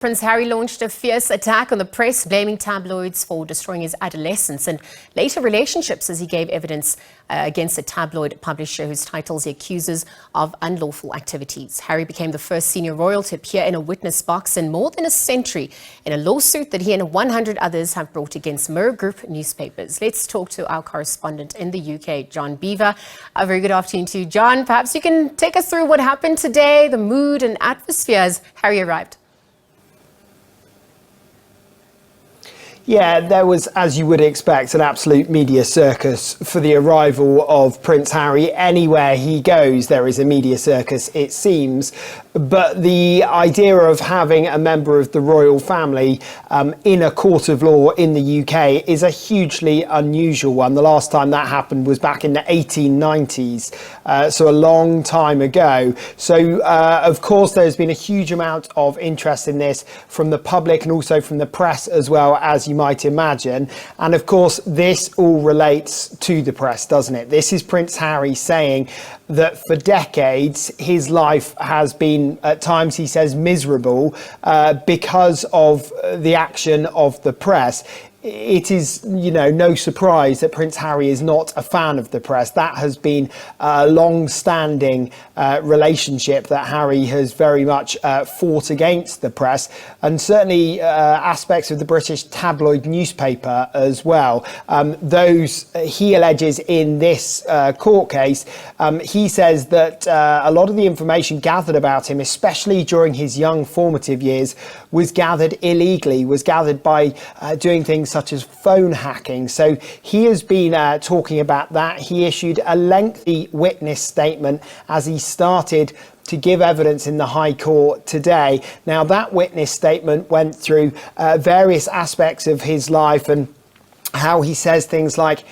Prince Harry launched a fierce attack on the press, blaming tabloids for destroying his adolescence and later relationships as he gave evidence against a tabloid publisher whose titles he accuses of unlawful activities. Harry became the first senior royal to appear in a witness box in more than a century in a lawsuit that he and 100 others have brought against Mirror Group newspapers. Let's talk to our correspondent in the UK, John Bevir. A very good afternoon to you, John. Perhaps you can take us through what happened today, the mood and atmosphere as Harry arrived. Yeah, there was, as you would expect, an absolute media circus for the arrival of Prince Harry. Anywhere he goes, there is a media circus, it seems. But the idea of having a member of the royal family in a court of law in the UK is a hugely unusual one. The last time that happened was back in the 1890s, so a long time ago. So, of course, there's been a huge amount of interest in this from the public and also from the press as well, as you might imagine. And of course, this all relates to the press, doesn't it? This is Prince Harry saying that for decades his life has been, at times he says, miserable because of the action of the press. It is, no surprise that Prince Harry is not a fan of the press. That has been a long-standing relationship that Harry has very much fought against the press, and certainly aspects of the British tabloid newspaper as well. Those he alleges in this court case, he says that a lot of the information gathered about him, especially during his young formative years, was gathered illegally, was gathered by doing things such as phone hacking. So he has been talking about that. He issued a lengthy witness statement as he started to give evidence in the High Court today. Now, that witness statement went through various aspects of his life and how he says things like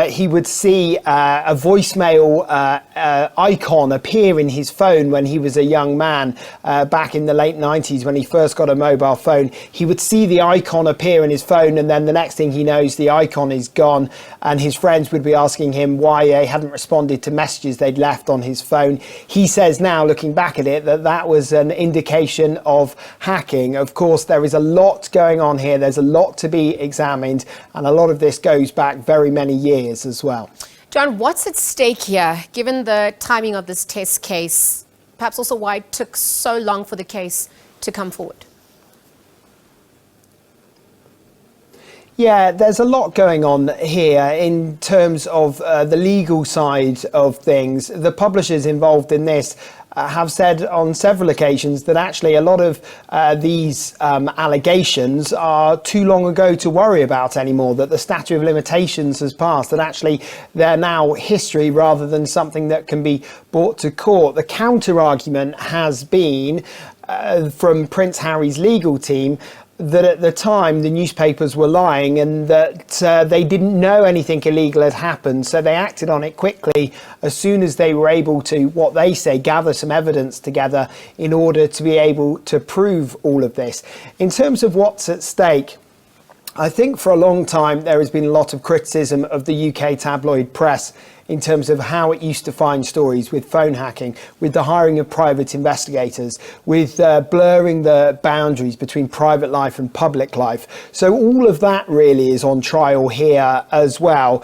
he would see a voicemail icon appear in his phone when he was a young man back in the late 90s when he first got a mobile phone. He would see the icon appear in his phone, and then the next thing he knows, the icon is gone, and his friends would be asking him why he hadn't responded to messages they'd left on his phone. He says now, looking back at it, that that was an indication of hacking. Of course, there is a lot going on here. There's a lot to be examined, and a lot of this goes back very many years as well. John, what's at stake here, given the timing of this test case, perhaps also why it took so long for the case to come forward? Yeah, there's a lot going on here in terms of the legal side of things. The publishers involved in this have said on several occasions that actually a lot of these allegations are too long ago to worry about anymore, that the statute of limitations has passed, that actually they're now history rather than something that can be brought to court. The counter argument has been from Prince Harry's legal team that at the time the newspapers were lying and that they didn't know anything illegal had happened, so they acted on it quickly as soon as they were able to, what they say, gather some evidence together in order to be able to prove all of this. In terms of what's at stake, I think for a long time there has been a lot of criticism of the UK tabloid press in terms of how it used to find stories with phone hacking, with the hiring of private investigators, with blurring the boundaries between private life and public life. So all of that really is on trial here as well.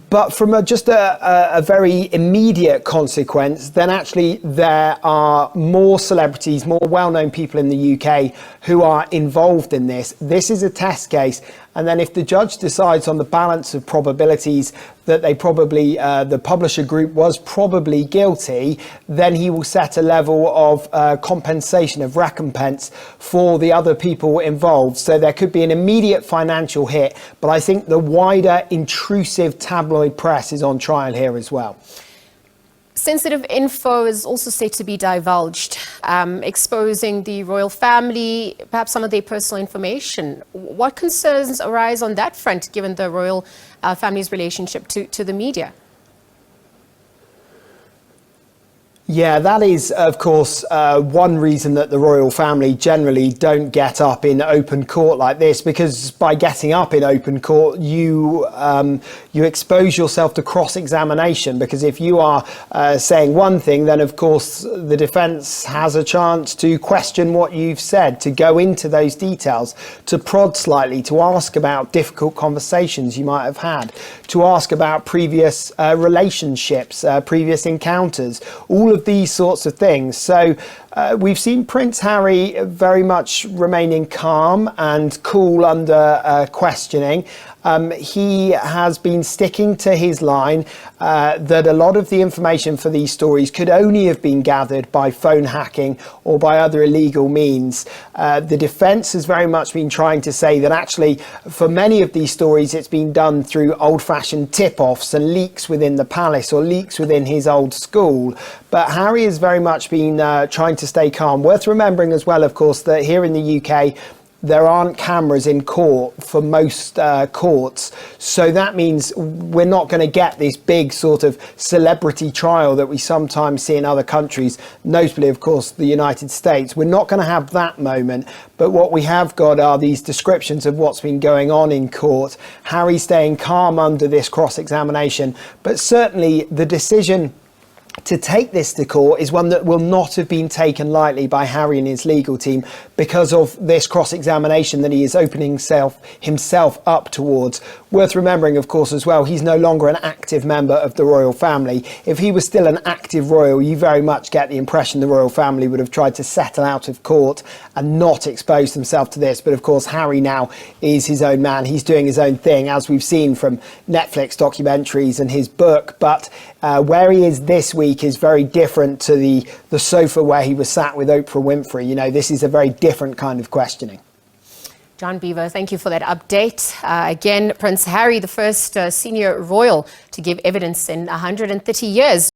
But from just a very immediate consequence, then actually there are more celebrities, more well-known people in the UK who are involved in this. This is a test case. And then if the judge decides on the balance of probabilities that they probably, the publisher group was probably guilty, then he will set a level of compensation, of recompense for the other people involved. So there could be an immediate financial hit, but I think the wider intrusive tabloid press is on trial here as well. Sensitive info is also said to be divulged, exposing the royal family, perhaps some of their personal information. What concerns arise on that front, given the royal family's relationship to the media? Yeah, that is, of course, one reason that the royal family generally don't get up in open court like this, because by getting up in open court, you expose yourself to cross-examination, because if you are saying one thing, then of course the defence has a chance to question what you've said, to go into those details, to prod slightly, to ask about difficult conversations you might have had, to ask about previous relationships, previous encounters, all of these sorts of things. So we've seen Prince Harry very much remaining calm and cool under questioning. He has been sticking to his line that a lot of the information for these stories could only have been gathered by phone hacking or by other illegal means. The defence has very much been trying to say that actually for many of these stories it's been done through old-fashioned tip-offs and leaks within the palace or leaks within his old school. But Harry has very much been trying to stay calm. Worth remembering as well, of course, that here in the UK there aren't cameras in court for most courts, so that means we're not going to get this big sort of celebrity trial that we sometimes see in other countries, notably of course the United States. We're not going to have that moment, but what we have got are these descriptions of what's been going on in court. Harry staying calm under this cross-examination, but certainly the decision to take this to court is one that will not have been taken lightly by Harry and his legal team because of this cross-examination that he is opening himself up towards. Worth remembering, of course, as well, he's no longer an active member of the royal family. If he was still an active royal, you very much get the impression the royal family would have tried to settle out of court and not expose themselves to this. But of course, Harry now is his own man. He's doing his own thing, as we've seen from Netflix documentaries and his book. But where he is this week is very different to the sofa where he was sat with Oprah Winfrey. You know, this is a very different kind of questioning. John Bevir, thank you for that update. Again, Prince Harry, the first senior royal to give evidence in 130 years.